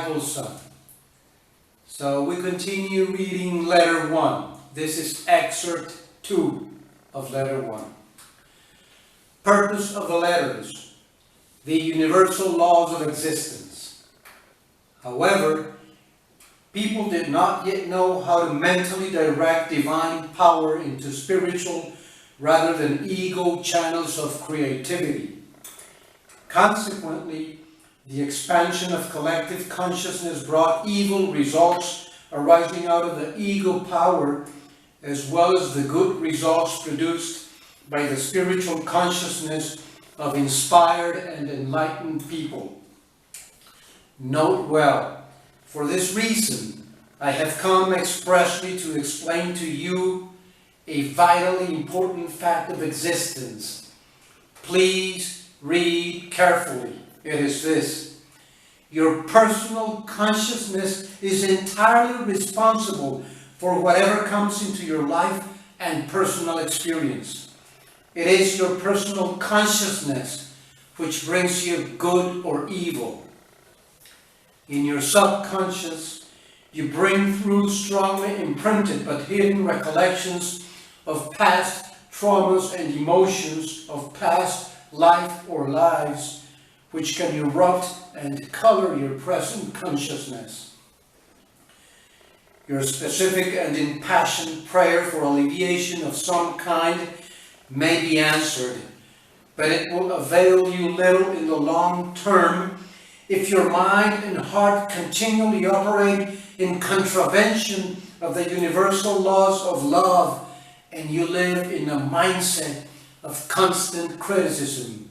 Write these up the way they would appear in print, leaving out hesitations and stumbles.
prodigal son. So we continue reading letter 1. This is excerpt 2 of letter 1. Purpose of the letters: the universal laws of existence. However, people did not yet know how to mentally direct divine power into spiritual rather than ego channels of creativity. Consequently, the expansion of collective consciousness brought evil results arising out of the ego power, as well as the good results produced by the spiritual consciousness of inspired and enlightened people. Note well, for this reason, I have come expressly to explain to you a vitally important fact of existence. Please read carefully. It is this: your personal consciousness is entirely responsible for whatever comes into your life and personal experience. It is your personal consciousness which brings you good or evil. In your subconscious, you bring through strongly imprinted but hidden recollections of past traumas and emotions of past life or lives, which can erupt and color your present consciousness. Your specific and impassioned prayer for alleviation of some kind may be answered, but it will avail you little in the long term if your mind and heart continually operate in contravention of the universal laws of love and you live in a mindset of constant criticism.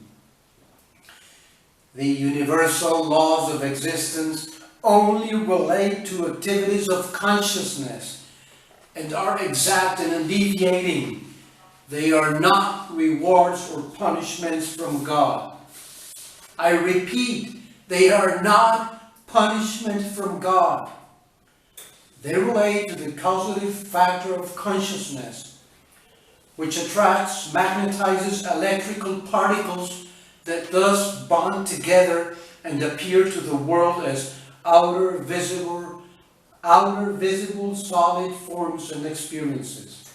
The universal laws of existence only relate to activities of consciousness and are exact and undeviating. They are not rewards or punishments from God. I repeat, they are not punishment from God. They relate to the causative factor of consciousness, which attracts, magnetizes electrical particles that thus bond together and appear to the world as outer visible solid forms and experiences.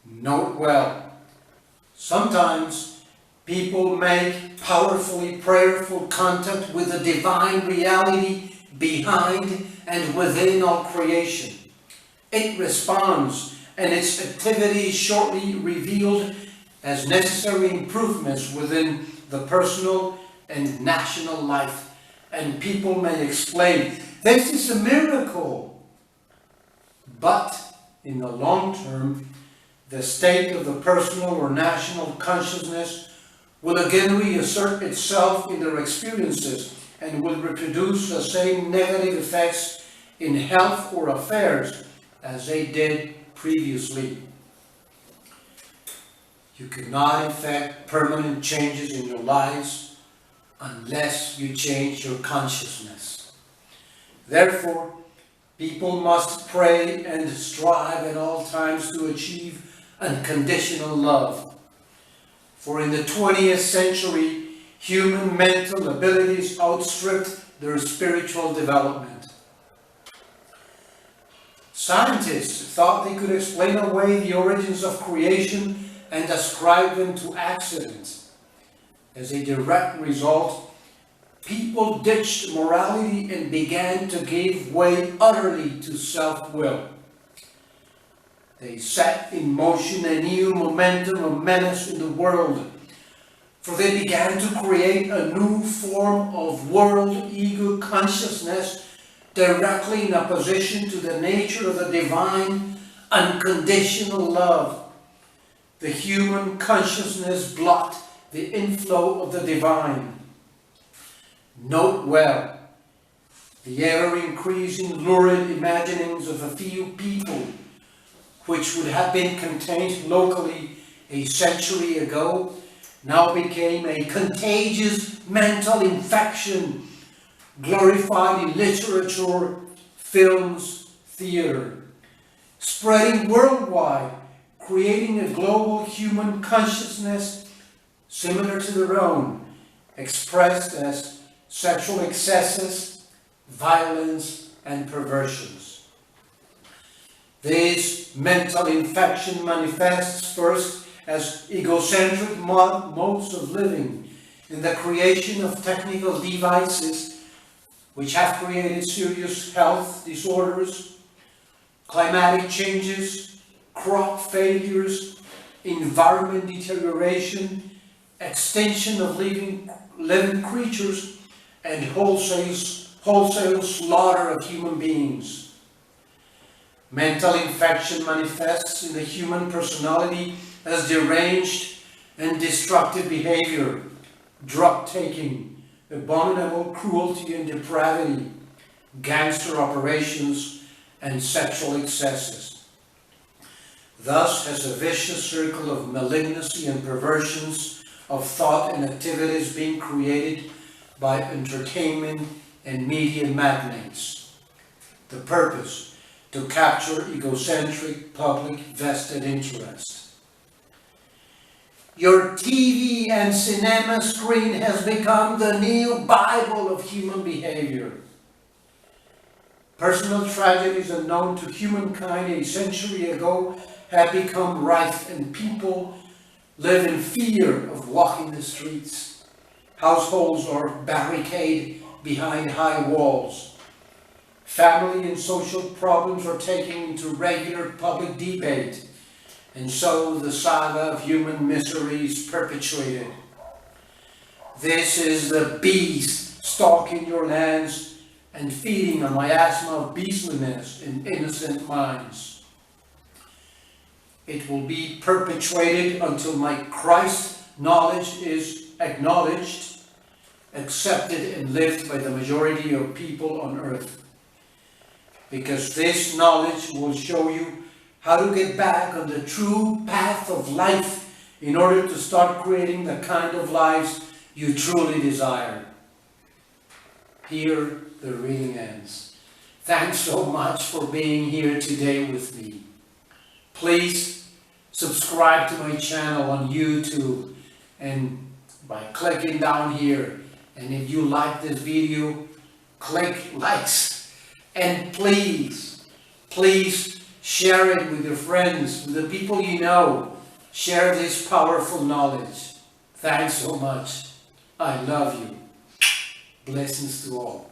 Note well, sometimes people make powerfully prayerful contact with the divine reality behind and within all creation. It responds, and its activity is shortly revealed as necessary improvements within the personal and national life, and people may exclaim, "This is a miracle!" But in the long term, the state of the personal or national consciousness will again reassert itself in their experiences and will reproduce the same negative effects in health or affairs as they did previously. You cannot effect permanent changes in your lives unless you change your consciousness. Therefore, people must pray and strive at all times to achieve unconditional love. For in the 20th century, human mental abilities outstripped their spiritual development. Scientists thought they could explain away the origins of creation and ascribe them to accidents. As a direct result, people ditched morality and began to give way utterly to self-will. They set in motion a new momentum of menace in the world, for they began to create a new form of world ego consciousness directly in opposition to the nature of the divine unconditional love. The human consciousness blocked the inflow of the divine. Note well, the ever-increasing lurid imaginings of a few people, which would have been contained locally a century ago, now became a contagious mental infection, glorified in literature, films, theater, spreading worldwide, creating a global human consciousness similar to their own, expressed as sexual excesses, violence, and perversions. This mental infection manifests first as egocentric modes of living in the creation of technical devices which have created serious health disorders, climatic changes, crop failures, environment deterioration, extinction of living creatures, and wholesale slaughter of human beings. Mental infection manifests in the human personality as deranged and destructive behavior, drug-taking, abominable cruelty and depravity, gangster operations, and sexual excesses. Thus has a vicious circle of malignancy and perversions of thought and activities being created by entertainment and media magnates. The purpose: to capture egocentric public vested interest. Your TV and cinema screen has become the new Bible of human behavior. Personal tragedies unknown to humankind a century ago have become rife, and people live in fear of walking the streets. Households are barricaded behind high walls. Family and social problems are taken into regular public debate, and so the saga of human misery is perpetuated. This is the beast stalking your lands and feeding a miasma of beastliness in innocent minds. It will be perpetuated until my Christ knowledge is acknowledged, accepted, and lived by the majority of people on earth. Because this knowledge will show you how to get back on the true path of life in order to start creating the kind of lives you truly desire. Here the reading ends. Thanks so much for being here today with me. Please subscribe to my channel on YouTube and by clicking down here. And if you like this video, click likes. And please share it with your friends, with the people you know. Share this powerful knowledge. Thanks so much. I love you. Blessings to all.